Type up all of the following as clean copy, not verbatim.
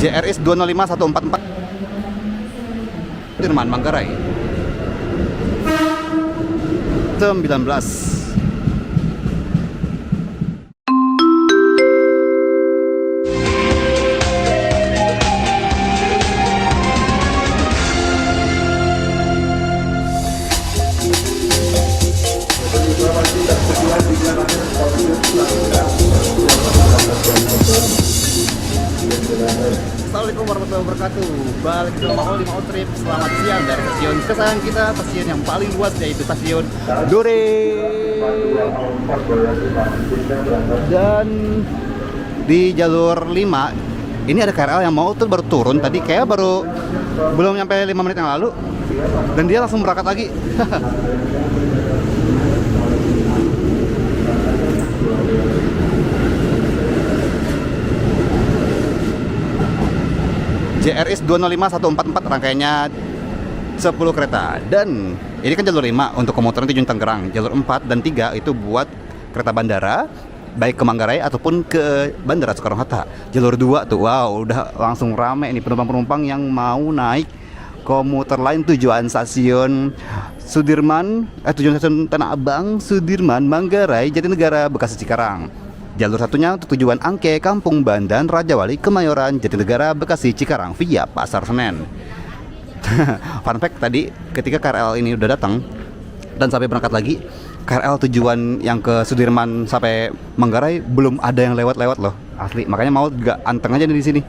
JRS 205144 Sudirman, Manggarai 19. Assalamualaikum warahmatullahi wabarakatuh. Balik ke Mau Trip. Selamat siang dari stasiun kesayangan kita, stasiun yang paling luas, yaitu stasiun Duri. Dan di jalur 5 ini ada KRL yang mau tuh baru turun tadi, kayak baru belum nyampe 5 menit yang lalu, dan dia langsung berangkat lagi. JRS 205144 rangkaiannya 10 kereta. Dan ini kan jalur 5 untuk komuter tujuan Tangerang. Jalur 4 dan 3 itu buat kereta bandara, baik ke Manggarai ataupun ke Bandara Soekarno-Hatta. Jalur 2 tuh, wow, udah langsung rame ini penumpang-penumpang yang mau naik komuter lain tujuan stasiun Sudirman, tujuan stasiun Tanah Abang, Sudirman, Manggarai, Jatinegara, Bekasi, Cikarang. Jalur satunya untuk tujuan Angke, Kampung Bandan, Rajawali, Kemayoran, Jatinegara, Bekasi, Cikarang via Pasar Senen. Fun fact, tadi ketika KRL ini udah datang dan sampai berangkat lagi, KRL tujuan yang ke Sudirman sampai Manggarai belum ada yang lewat-lewat loh, asli. Makanya mau juga anteng aja nih di sini.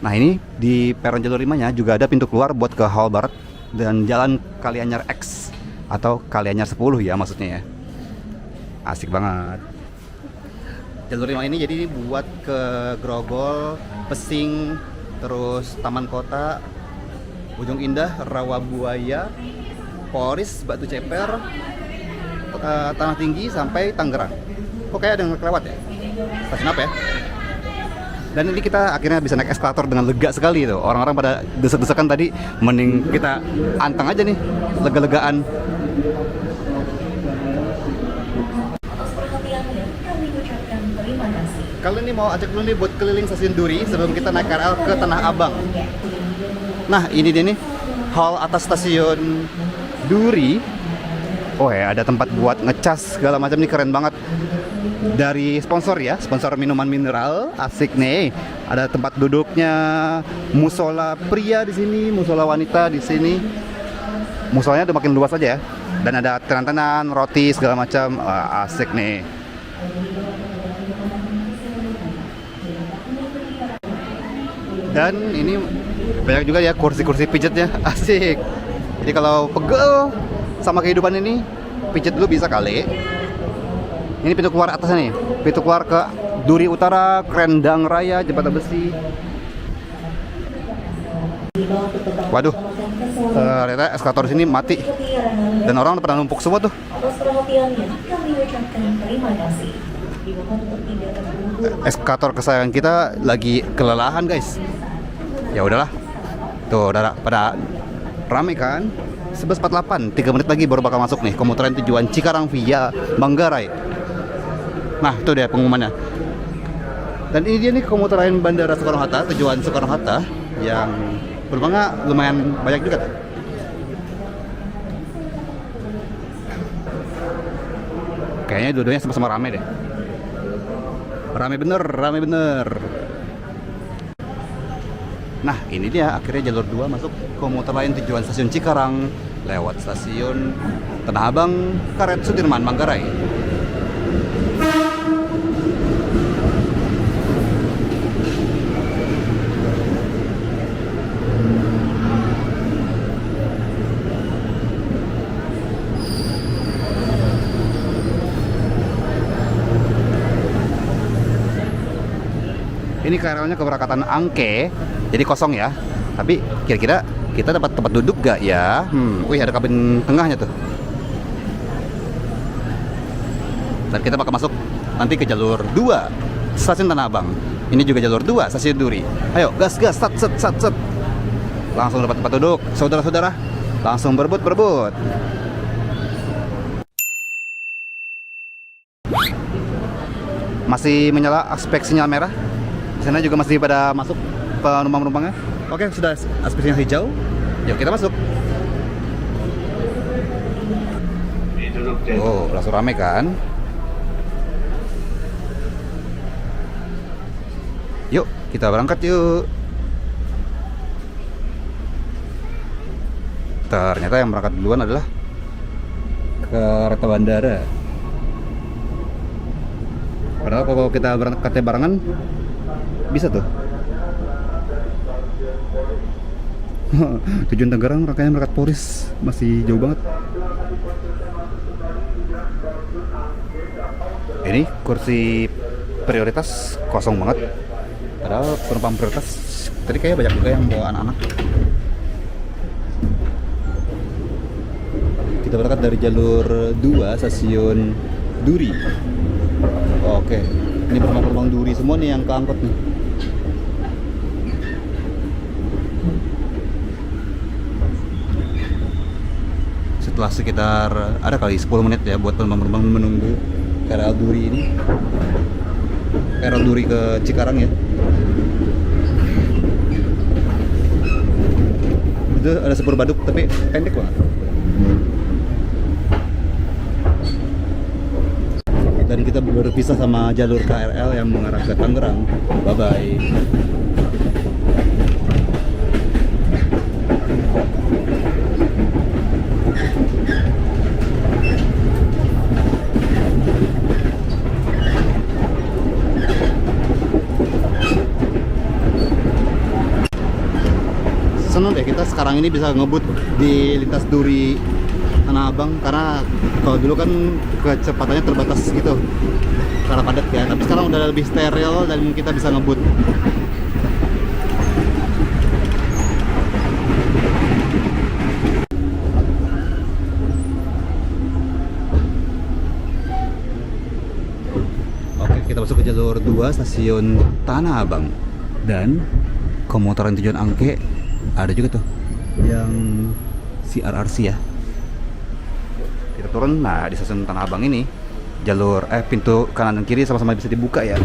Nah, ini di peron jalur 5-nya juga ada pintu keluar buat ke Hall Barat dan Jalan Kalianyar X atau Kalianyar 10 ya maksudnya ya. Asik banget. Jalur 5 ini jadi buat ke Grogol, Pesing, terus Taman Kota, Ujung Indah, Rawabuaya, Polris, Batu Ceper, Tanah Tinggi sampai Tangerang. Kok kayak ada yang kelewat ya? Stasiun apa ya? Dan ini kita akhirnya bisa naik eskalator dengan lega sekali tuh. Orang-orang pada desek-desekan tadi, mending kita anteng aja nih, lega-legaan. Kali ini mau ajak dulu nih buat keliling stasiun Duri sebelum kita naik KRL ke Tanah Abang. Nah, ini dia nih, hall atas stasiun Duri. Oh ya, ada tempat buat ngecas segala macam nih, keren banget. Dari sponsor ya, sponsor minuman mineral, asik nih. Ada tempat duduknya, musola pria di sini, musola wanita di sini. Musolanya udah makin luas aja ya. Dan ada tenan-tenan, roti segala macam, asik nih. Dan ini banyak juga ya kursi-kursi pijetnya, asik. Jadi kalau pegel sama kehidupan ini, pijet dulu bisa kali. Ini pintu keluar atasnya nih, pintu keluar ke Duri Utara, Krendang Raya, Jembatan Besi. Waduh, ternyata eskalator sini mati dan orang udah pada numpuk semua tuh. Eskalator kesayangan kita lagi kelelahan guys. Ya udahlah, tuh udah pada rame kan. 11.48, 3 menit lagi baru bakal masuk nih komuteran tujuan Cikarang via Manggarai. Nah, itu dia pengumumannya. Dan ini dia nih komuteran Bandara Soekarno-Hatta, tujuan Soekarno-Hatta, yang penumpangnya lumayan banyak juga tuh. Kayaknya dua-duanya sama-sama rame deh. Rame bener. Nah, ini dia akhirnya jalur 2 masuk komuter lain tujuan stasiun Cikarang lewat stasiun Tanah Abang, Karet, Sudirman, Manggarai. Ini KRL-nya keberangkatan Angke, jadi kosong ya. Tapi kira-kira kita dapat tempat duduk gak ya? Wih, ada kabin tengahnya tuh. Dan kita bakal masuk nanti ke jalur 2 stasiun Tanah Abang. Ini juga jalur 2 stasiun Duri. Ayo, gas, sat. Langsung dapat tempat duduk, saudara-saudara. Langsung berebut. Masih menyala aspek sinyal merah. Di sana juga masih pada masuk. penumpang-penumpangnya. Oke, sudah aspirasinya hijau. Yuk kita masuk. Oh, langsung rame kan? Yuk, kita berangkat yuk. Ternyata yang berangkat duluan adalah kereta bandara. Padahal kalau kita berangkatnya barengan bisa tuh. Tujuan Tangerang, rangkaian berangkat Poris masih jauh banget. Ini kursi prioritas kosong banget. Padahal penumpang prioritas tadi kayaknya banyak juga yang bawa anak-anak. Kita berangkat dari jalur 2 stasiun Duri. Oke, ini penumpang Duri semua nih yang keangkut nih. Setelah sekitar ada kali 10 menit ya buat penumpang menunggu KRL Duri ini. KRL Duri ke Cikarang ya. Itu ada sepur baduk tapi pendek banget. Dan kita berpisah sama jalur KRL yang mengarah ke Tangerang. Bye bye. Seneng deh kita sekarang ini bisa ngebut di lintas Duri Tanah Abang, karena kalau dulu kan kecepatannya terbatas gitu karena padat ya, tapi sekarang udah lebih steril dan kita bisa ngebut. Oke, kita masuk ke jalur 2 stasiun Tanah Abang. Dan komuteran tujuan Angke ada juga tuh yang CRRC ya. Kita turun, nah di stasiun Tanah Abang ini jalur pintu kanan dan kiri sama-sama bisa dibuka ya.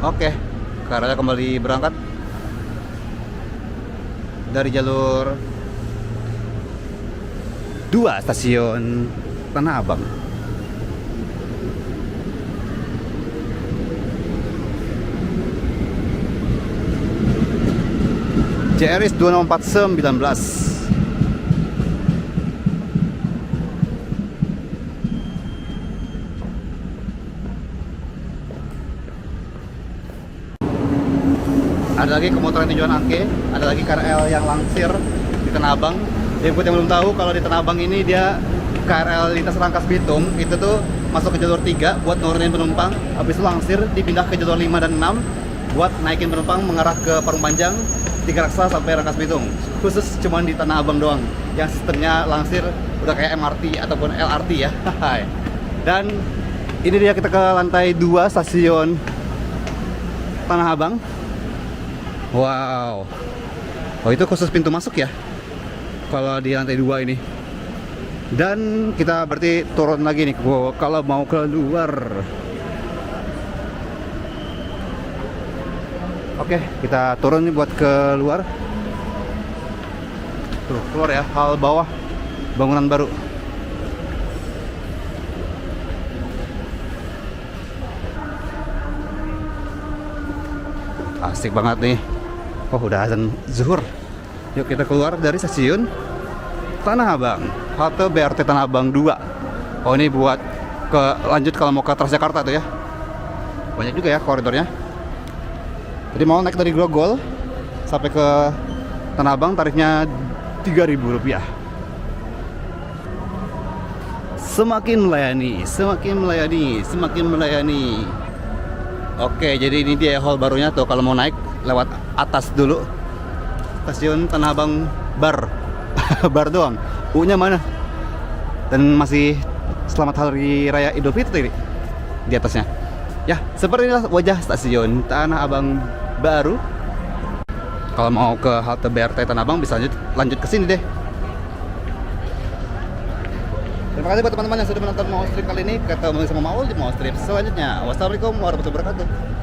Oke, KRL kembali berangkat dari jalur 2 stasiun Tanah Abang. JRS 26419. Ada lagi komuteran tujuan Angke, ada lagi KRL yang langsir di Tanah Abang. Jadi buat yang belum tahu, kalau di Tanah Abang ini dia KRL lintas Rangkas Bitung, itu tuh masuk ke jalur 3 buat nurunin penumpang, habis itu langsir dipindah ke jalur 5 dan 6 buat naikin penumpang mengarah ke Parung Panjang, Tiga Raksa sampai Rangkas Bitung. Khusus cuman di Tanah Abang doang yang sistemnya langsir udah kayak MRT ataupun LRT ya. Dan ini dia kita ke lantai 2 stasiun Tanah Abang. Wow. Oh, itu khusus pintu masuk ya kalau di lantai 2 ini. Dan kita berarti turun lagi nih kalau mau keluar. Oke, kita turun nih buat keluar. Tuh, keluar ya, hal bawah bangunan baru. Asik banget nih. Oh, udah azan zuhur. Yuk kita keluar dari stasiun Tanah Abang, halte BRT Tanah Abang 2. Oh, ini buat lanjut kalau mau ke Transjakarta tuh ya. Banyak juga ya koridornya. Jadi mau naik dari Grogol sampai ke Tanah Abang tarifnya Rp3.000. Semakin melayani, semakin melayani, semakin melayani. Oke, jadi ini dia hall barunya tuh. Kalau mau naik lewat atas dulu, stasiun Tanah Abang Bar. bar doang. U-nya mana? Dan masih selamat hari raya Idul Fitri di atasnya. Ya, seperti inilah wajah stasiun Tanah Abang baru. Kalau mau ke halte BRT Tanah Abang bisa lanjut ke sini deh. Terima kasih buat teman-teman yang sudah menonton Mau Strip kali ini. Ketemu sama Maul di Mau Strip selanjutnya. Wassalamualaikum warahmatullahi wabarakatuh.